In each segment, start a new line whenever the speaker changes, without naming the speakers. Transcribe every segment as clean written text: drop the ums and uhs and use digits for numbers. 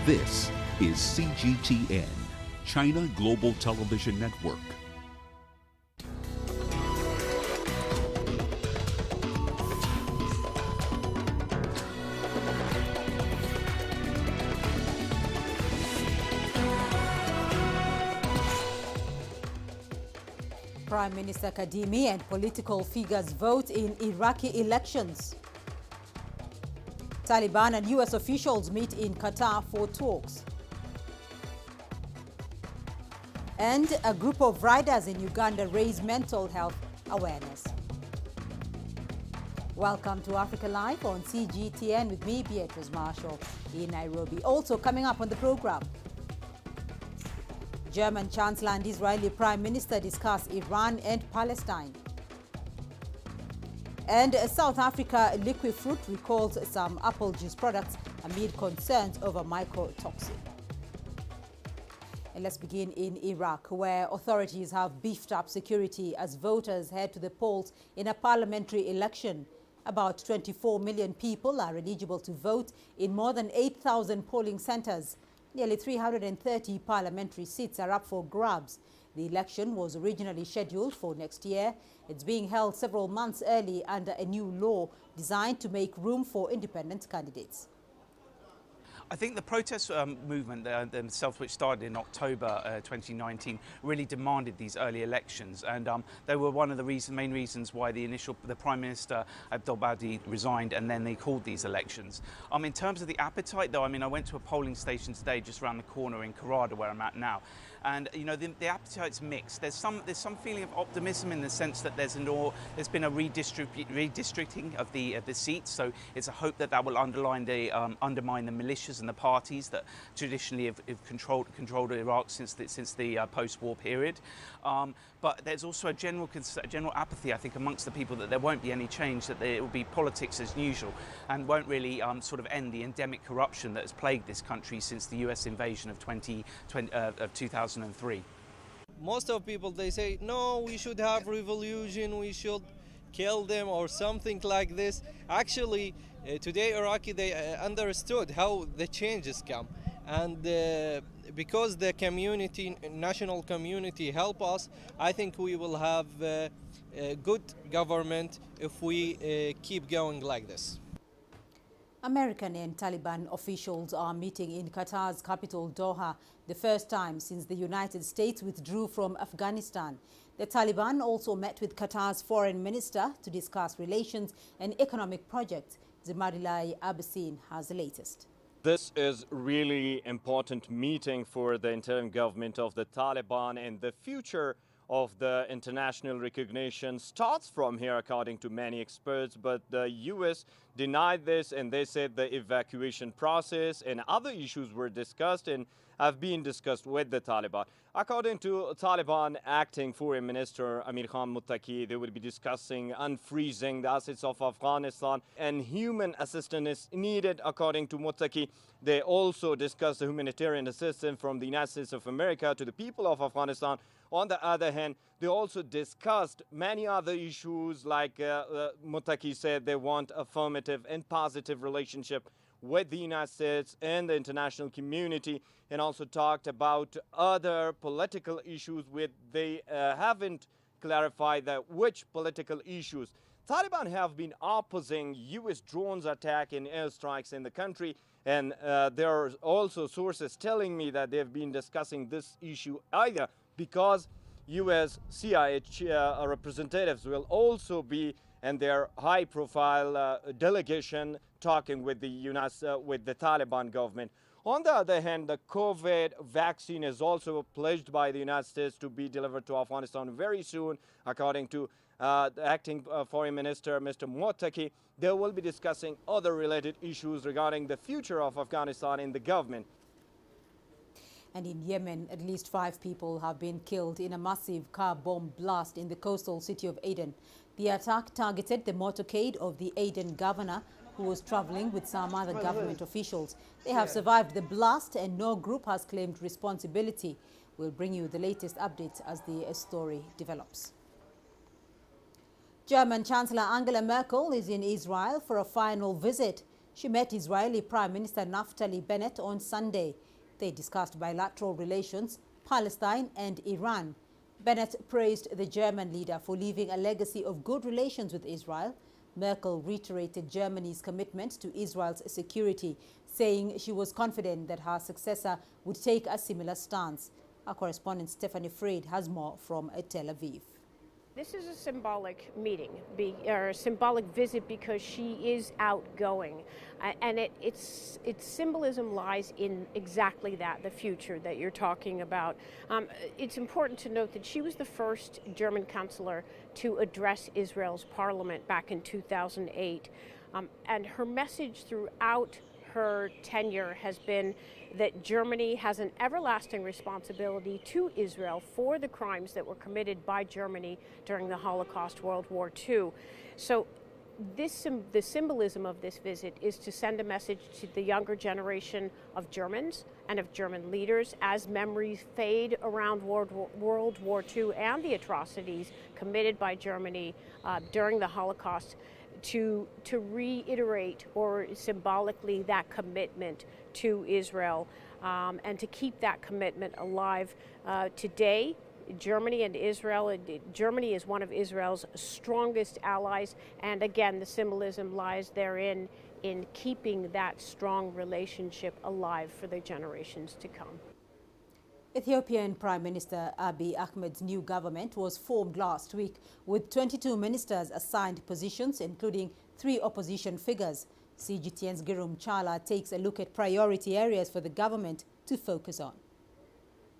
This is CGTN, China Global Television Network.
Prime Minister Kadimi and political figures vote in Iraqi elections. Taliban and US officials meet in Qatar for talks. And a group of riders in Uganda raise mental health awareness. Welcome to Africa Live on CGTN with me, Beatrice Marshall, in Nairobi. Also coming up on the program, German Chancellor and Israeli Prime Minister discuss Iran and Palestine. And South Africa liquid fruit recalls some apple juice products amid concerns over mycotoxin. And let's begin in Iraq, where authorities have beefed up security as voters head to the polls in a parliamentary election. About 24 million people are eligible to vote in more than 8,000 polling centers. Nearly 330 parliamentary seats are up for grabs. The election was originally scheduled for next year. It's being held several months early under a new law designed to make room for independent candidates.
I think the protest movement themselves, which started in October 2019, really demanded these early elections, and they were one of the main reasons why the Prime Minister Abdul-Badi resigned, and then they called these elections. In terms of the appetite, though, I went to a polling station today, just around the corner in Karada, where I'm at now, and the appetite's mixed. There's some feeling of optimism in the sense that there's been a redistricting of the seats, so it's a hope that will undermine the militias and the parties that traditionally have controlled Iraq since the post-war period. But there's also a general apathy, I think, amongst the people that there won't be any change, that it will be politics as usual, and won't really sort of end the endemic corruption that has plagued this country since the US invasion of 2003.
Most of people, they say, no, we should have revolution, we should kill them or something like this. Actually, today Iraqi, they understood how the changes come, and because the community, national community help us, I think we will have a good government if we keep going like this.
American and Taliban officials are meeting in Qatar's capital Doha, the first time since the United States withdrew from Afghanistan. The Taliban also met with Qatar's foreign minister to discuss relations and economic projects. Zemarilai Abbasin has the latest.
This is really important meeting for the interim government of the Taliban, and the future of the international recognition starts from here, according to many experts. But the US denied this, and they said the evacuation process and other issues were discussed and have been discussed with the Taliban. According to Taliban acting foreign minister Amir Khan Muttaqi, they will be discussing unfreezing the assets of Afghanistan, and human assistance is needed. According to Muttaqi, they also discussed the humanitarian assistance from the United States of America to the people of Afghanistan. On the other hand, they also discussed many other issues, like Muttaqi said they want affirmative and positive relationship with the United States and the international community, and also talked about other political issues where they haven't clarified that which political issues. Taliban have been opposing US drones attack and airstrikes in the country, and there are also sources telling me that they've been discussing this issue either because US CIA representatives will also be in their high-profile delegation talking with the Taliban government. On the other hand, the COVID vaccine is also pledged by the United States to be delivered to Afghanistan very soon. According to the acting foreign minister, Mr. Muttaqi, they will be discussing other related issues regarding the future of Afghanistan in the government.
And in Yemen, at least 5 people have been killed in a massive car bomb blast in the coastal city of Aden. The attack targeted the motorcade of the Aden governor, who was traveling with some other government officials. They have survived the blast, and no group has claimed responsibility. We'll bring you the latest updates as the story develops. German Chancellor Angela Merkel is in Israel for a final visit. She met Israeli Prime Minister Naftali Bennett on Sunday. They discussed bilateral relations, Palestine and Iran. Bennett praised the German leader for leaving a legacy of good relations with Israel. Merkel reiterated Germany's commitment to Israel's security, saying she was confident that her successor would take a similar stance. Our correspondent Stephanie Fried has more from Tel Aviv.
This is a symbolic meeting, or a symbolic visit, because she is outgoing. And its symbolism lies in exactly that, the future that you're talking about. It's important to note that she was the first German chancellor to address Israel's parliament back in 2008. And her message throughout her tenure has been that Germany has an everlasting responsibility to Israel for the crimes that were committed by Germany during the Holocaust, World War II. So the symbolism of this visit is to send a message to the younger generation of Germans and of German leaders as memories fade around World War II and the atrocities committed by Germany during the Holocaust, to reiterate or symbolically that commitment to Israel and to keep that commitment alive. Today, Germany and Israel, Germany is one of Israel's strongest allies, and again, the symbolism lies therein in keeping that strong relationship alive for the generations to come.
Ethiopian Prime Minister Abiy Ahmed's new government was formed last week with 22 ministers assigned positions, including 3 opposition figures. CGTN's Girum Chala takes a look at priority areas for the government to focus on.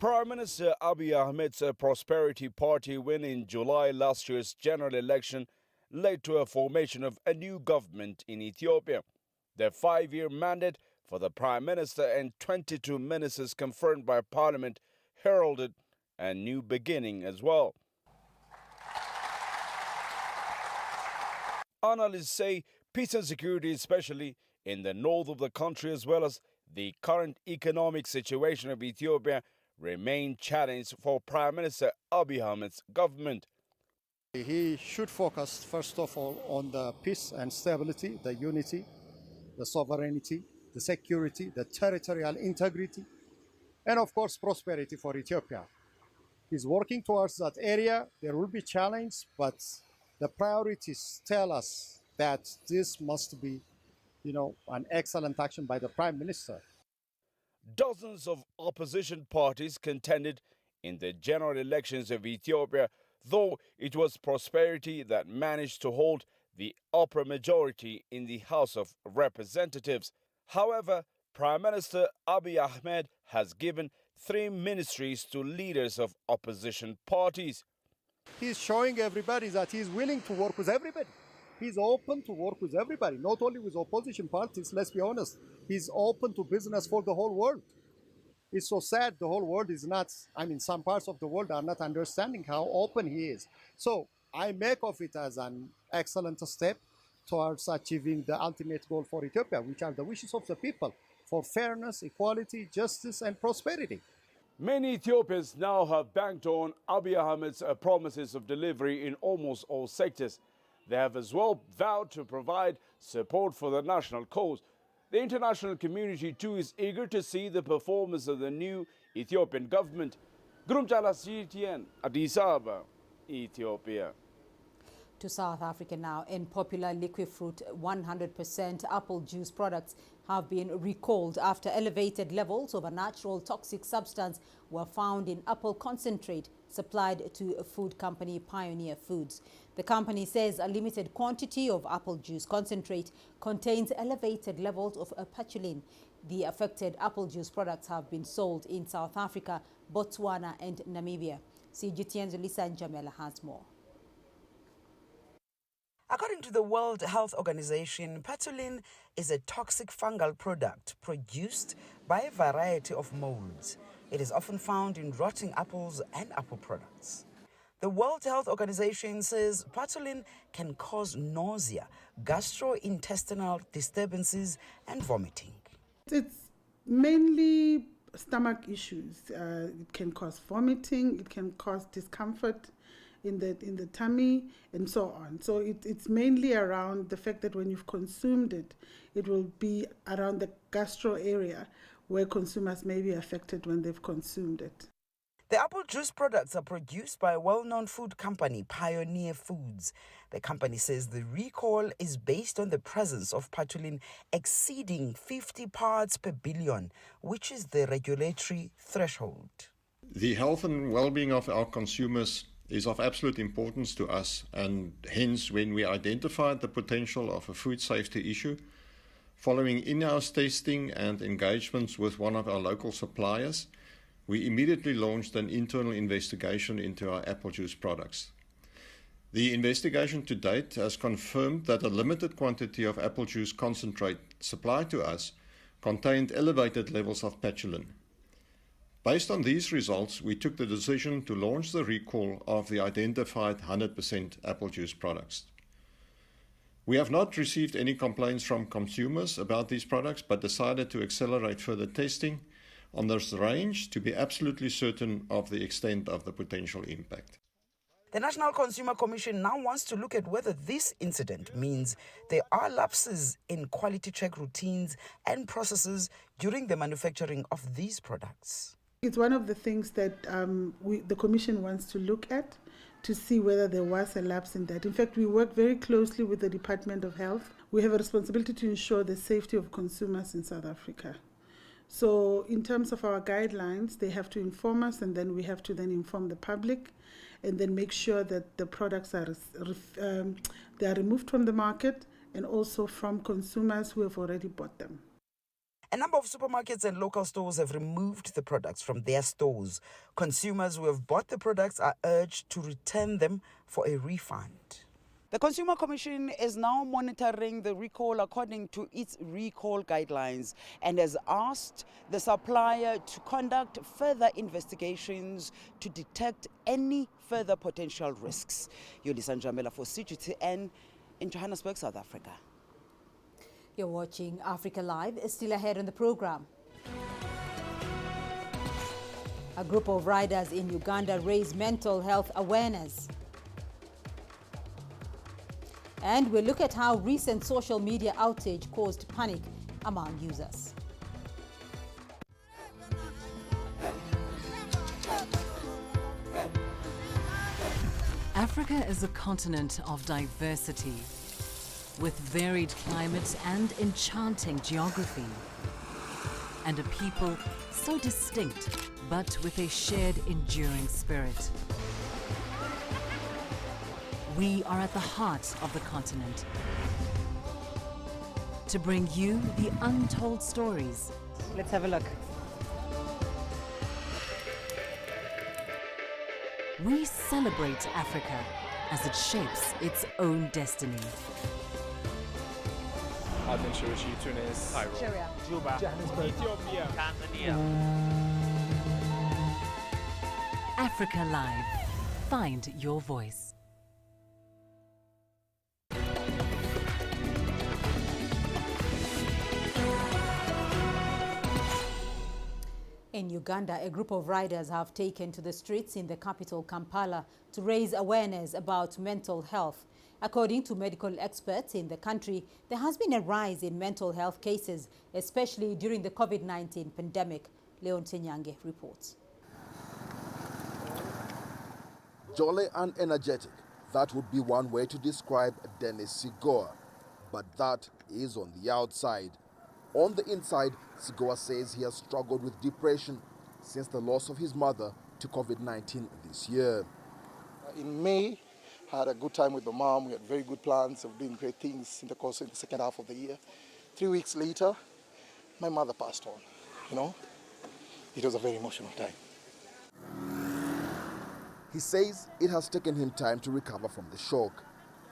Prime Minister Abiy Ahmed's Prosperity Party win in July last year's general election led to a formation of a new government in Ethiopia. The 5-year mandate for the Prime Minister and 22 ministers confirmed by Parliament heralded a new beginning as well. Analysts say peace and security, especially in the north of the country, as well as the current economic situation of Ethiopia, remain challenged for Prime Minister Abiy Ahmed's government.
He should focus, first of all, on the peace and stability, the unity, the sovereignty, the security, the territorial integrity, and of course prosperity for Ethiopia. He's working towards that area. There will be challenge, but the priorities tell us that this must be, an excellent action by the Prime Minister.
Dozens of opposition parties contended in the general elections of Ethiopia, though it was Prosperity that managed to hold the upper majority in the House of Representatives. However, Prime Minister Abiy Ahmed has given 3 ministries to leaders of opposition parties.
He's showing everybody that he's willing to work with everybody. He's open to work with everybody, not only with opposition parties, let's be honest. He's open to business for the whole world. It's so sad the whole world is not, some parts of the world are not understanding how open he is. So I make of it as an excellent step towards achieving the ultimate goal for Ethiopia, which are the wishes of the people for fairness, equality, justice, and prosperity.
Many Ethiopians now have banked on Abiy Ahmed's promises of delivery in almost all sectors. They have as well vowed to provide support for the national cause. The international community too is eager to see the performance of the new Ethiopian government. Gurumchala, CGTN, Addis Ababa, Ethiopia.
To South Africa now, in popular liquid fruit, 100% apple juice products have been recalled after elevated levels of a natural toxic substance were found in apple concentrate supplied to food company Pioneer Foods. The company says a limited quantity of apple juice concentrate contains elevated levels of patchoulin. The affected apple juice products have been sold in South Africa, Botswana and Namibia. CGTN's Lisa Njamela has more.
According to the World Health Organization, patchoulin is a toxic fungal product produced by a variety of molds. It is often found in rotting apples and apple products. The World Health Organization says patchoulin can cause nausea, gastrointestinal disturbances, and vomiting.
It's mainly stomach issues. It can cause vomiting, it can cause discomfort, in the tummy, and so on. So it's mainly around the fact that when you've consumed it, it will be around the gastro area where consumers may be affected when they've consumed it.
The apple juice products are produced by a well-known food company, Pioneer Foods. The company says the recall is based on the presence of patulin exceeding 50 parts per billion, which is the regulatory threshold.
The health and well-being of our consumers is of absolute importance to us, and hence when we identified the potential of a food safety issue, following in-house testing and engagements with one of our local suppliers, we immediately launched an internal investigation into our apple juice products. The investigation to date has confirmed that a limited quantity of apple juice concentrate supplied to us contained elevated levels of patulin. Based on these results, we took the decision to launch the recall of the identified 100% apple juice products. We have not received any complaints from consumers about these products, but decided to accelerate further testing on this range to be absolutely certain of the extent of the potential impact.
The National Consumer Commission now wants to look at whether this incident means there are lapses in quality check routines and processes during the manufacturing of these products.
It's one of the things that the Commission wants to look at to see whether there was a lapse in that. In fact, we work very closely with the Department of Health. We have a responsibility to ensure the safety of consumers in South Africa. So in terms of our guidelines, they have to inform us, and then we have to then inform the public and then make sure that the products are they are removed from the market and also from consumers who have already bought them.
A number of supermarkets and local stores have removed the products from their stores. Consumers who have bought the products are urged to return them for a refund. The Consumer Commission is now monitoring the recall according to its recall guidelines and has asked the supplier to conduct further investigations to detect any further potential risks. Yolisa Njamela for CGTN in Johannesburg, South Africa.
You're watching Africa Live. Is still ahead on the program. A group of riders in Uganda raise mental health awareness. And we'll look at how recent social media outage caused panic among users.
Africa is a continent of diversity, with varied climate and enchanting geography, and a people so distinct, but with a shared enduring spirit. We are at the heart of the continent to bring you the untold stories.
Let's have a look.
We celebrate Africa as it shapes its own destiny.
Aden, Tunis, Cairo, Juba, Johannesburg, Ethiopia, Tanzania.
Africa Live. Find your voice.
In Uganda, a group of riders have taken to the streets in the capital, Kampala, to raise awareness about mental health. According to medical experts in the country, there has been a rise in mental health cases, especially during the COVID-19 pandemic. Leon Tenyange reports.
Jolly and energetic, that would be one way to describe Dennis Sigoa. But that is on the outside. On the inside, Sigoa says he has struggled with depression since the loss of his mother to COVID-19 this year.
In May, I had a good time with my mom. We had very good plans of doing great things in the second half of the year. 3 weeks later, my mother passed on. You know, it was a very emotional time.
He says it has taken him time to recover from the shock.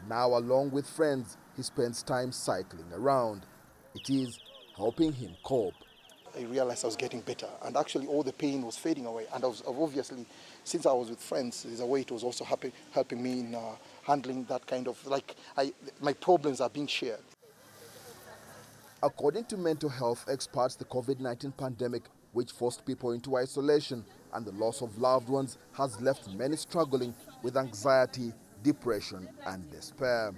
Now, along with friends, he spends time cycling around. It is helping him cope.
I realized I was getting better, and actually all the pain was fading away. And I was obviously, since I was with friends, there's a way it was also helping me in handling that kind of, my problems are being shared.
According to mental health experts, the COVID-19 pandemic, which forced people into isolation and the loss of loved ones, has left many struggling with with anxiety, depression, and despair.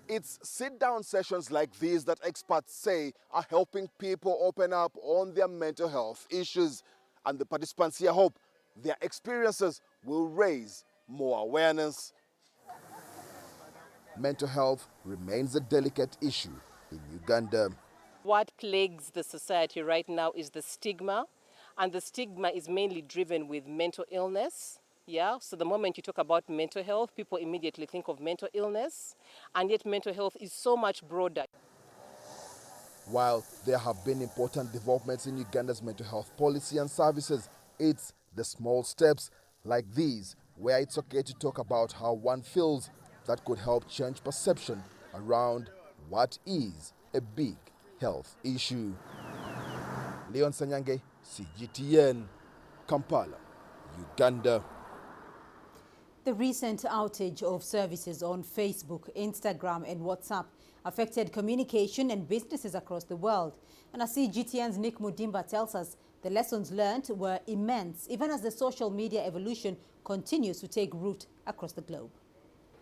It's sit-down sessions like these that experts say are helping people open up on their mental health issues. And the participants here hope their experiences will raise more awareness. Mental health remains a delicate issue in Uganda.
What plagues the society right now is the stigma, and the stigma is mainly driven with mental illness. Yeah, so the moment you talk about mental health, people immediately think of mental illness, and yet mental health is so much broader.
While there have been important developments in Uganda's mental health policy and services, it's the small steps like these where it's okay to talk about how one feels that could help change perception around what is a big health issue. Leon Sanyange, CGTN, Kampala, Uganda.
The recent outage of services on Facebook, Instagram and WhatsApp affected communication and businesses across the world. And as CGTN's Nick Mudimba tells us, the lessons learned were immense, even as the social media evolution continues to take root across the globe.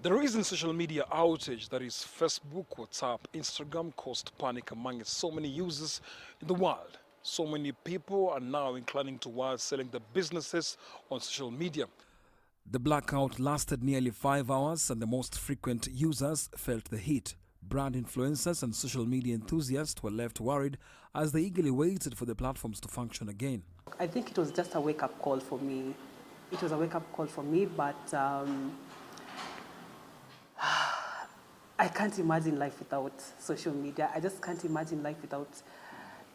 The recent social media outage, that is Facebook, WhatsApp, Instagram, caused panic among so many users in the world. So many people are now inclining towards selling their businesses on social media. The blackout lasted nearly 5 hours and the most frequent users felt the heat. Brand influencers and social media enthusiasts were left worried as they eagerly waited for the platforms to function again.
I think it was just a wake-up call for me. It was a wake-up call for me, but I can't imagine life without social media. I just can't imagine life without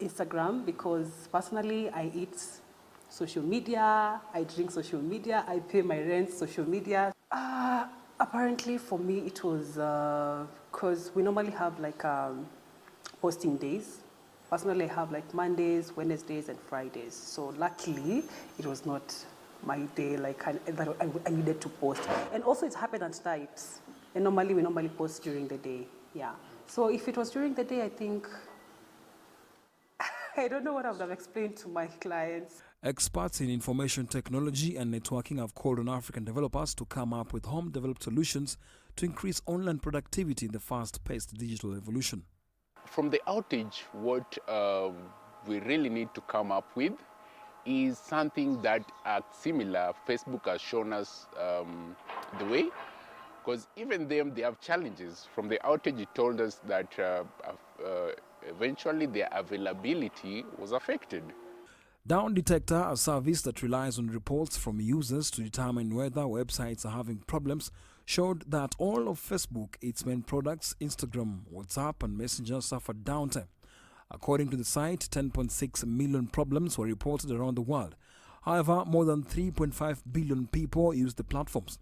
Instagram, because personally I eat social media, I drink social media, I pay my rent social media. Apparently for me it was because we normally have like posting days. Personally I have like Mondays, Wednesdays and Fridays. So luckily it was not my day like I needed to post. And also it happened at night. And we normally post during the day, yeah. So if it was during the day, I think, I don't know what I would have explained to my clients.
Experts in information technology and networking have called on African developers to come up with home-developed solutions to increase online productivity in the fast-paced digital evolution.
From the outage, what we really need to come up with is something that acts similar. Facebook has shown us the way, because even them, they have challenges. From the outage, it told us that eventually their availability was affected.
Down Detector, a service that relies on reports from users to determine whether websites are having problems, showed that all of Facebook, its main products, Instagram, WhatsApp and Messenger, suffered downtime. According to the site, 10.6 million problems were reported around the world. However, more than 3.5 billion people used the platforms.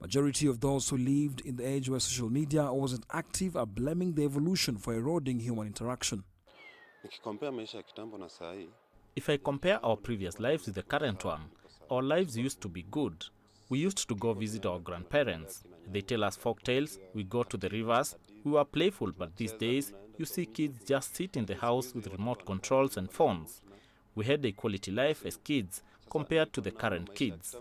Majority of those who lived in the age where social media wasn't active are blaming the evolution for eroding human interaction.
If I compare our previous lives with the current one, our lives used to be good. We used to go visit our grandparents. They tell us folk tales, we go to the rivers, we were playful, but these days you see kids just sit in the house with remote controls and phones. We had a quality life as kids compared to the current kids.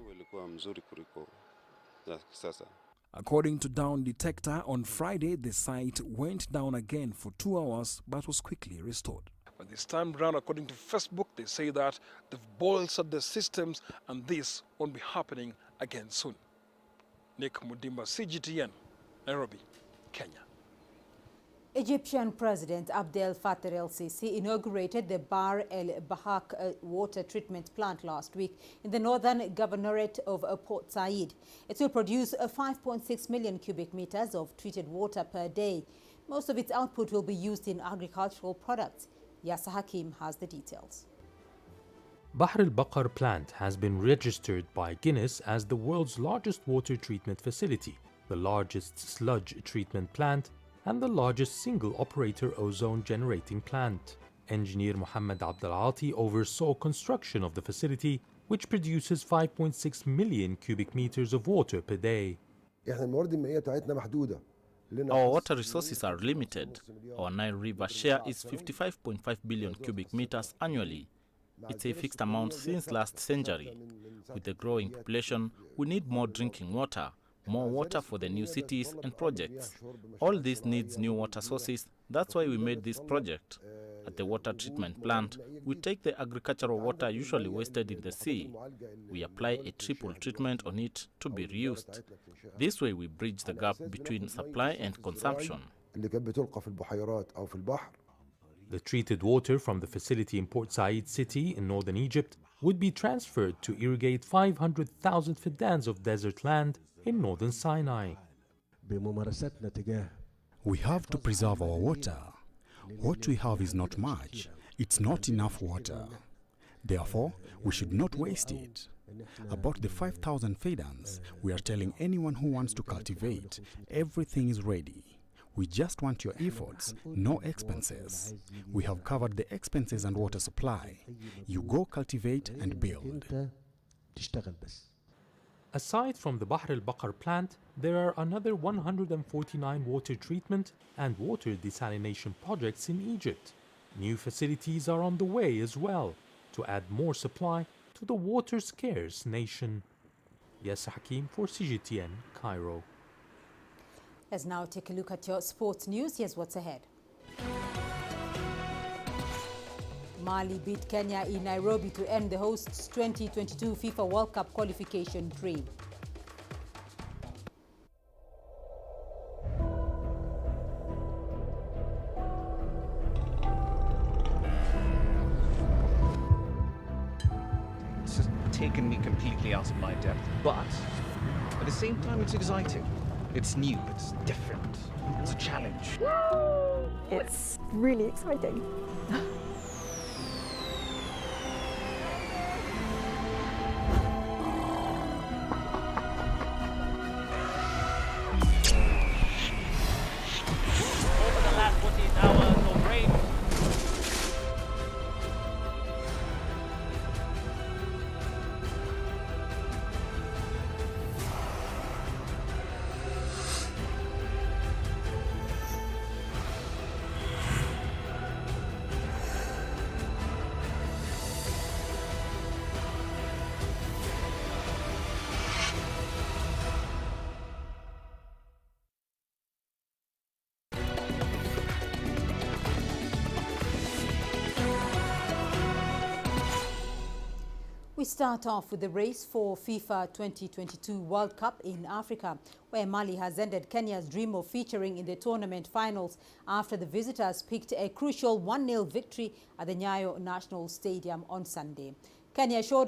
According to Down Detector, on Friday the site went down again for 2 hours but was quickly restored. But this time around, according to Facebook, they say that they've bolstered the systems and this won't be happening again soon. Nick Mudimba, CGTN, Nairobi, Kenya.
Egyptian President Abdel Fattah el-Sisi inaugurated the Bahr el-Bahak water treatment plant last week in the northern governorate of Port Said. It will produce 5.6 million cubic meters of treated water per day. Most of its output will be used in agricultural products. Yasser Hakim has the details.
Bahr el-Bakar plant has been registered by Guinness as the world's largest water treatment facility, the largest sludge treatment plant, and the largest single operator ozone generating plant. Engineer Mohammed Abdelati oversaw construction of the facility, which produces 5.6 million cubic meters of water per day.
Our water resources are limited. Our Nile River share is 55.5 billion cubic meters annually. It's a fixed amount since last century. With the growing population, we need more drinking water, more water for the new cities and projects. All this needs new water sources. That's why we made this project. At the water treatment plant, we take the agricultural water usually wasted in the sea. We apply a triple treatment on it to be reused. This way we bridge the gap between supply and consumption.
The treated water from the facility in Port Said city in northern Egypt would be transferred to irrigate 500,000 fidans of desert land in northern Sinai.
We have to preserve our water. What we have is not much. It's not enough water. Therefore, we should not waste it. About the 5,000 fidans, we are telling anyone who wants to cultivate, everything is ready. We just want your efforts, no expenses. We have covered the expenses and water supply. You go cultivate and build.
Aside from the Bahr al-Baqar plant, there are another 149 water treatment and water desalination projects in Egypt. New facilities are on the way as well to add more supply to the water-scarce nation. Yasser Hakim for CGTN, Cairo.
Let's now take a look at your sports news. Here's what's ahead. Mali beat Kenya in Nairobi to end the hosts' 2022 FIFA World Cup qualification dream.
It's just taken me completely out of my depth, but at the same time it's exciting. It's new, it's different, it's a challenge.
It's really exciting.
Over the last 48 hours of rain.
We start off with the race for FIFA 2022 World Cup in Africa, where Mali has ended Kenya's dream of featuring in the tournament finals after the visitors picked a crucial 1-0 victory at the Nyayo National Stadium on Sunday. Kenya showed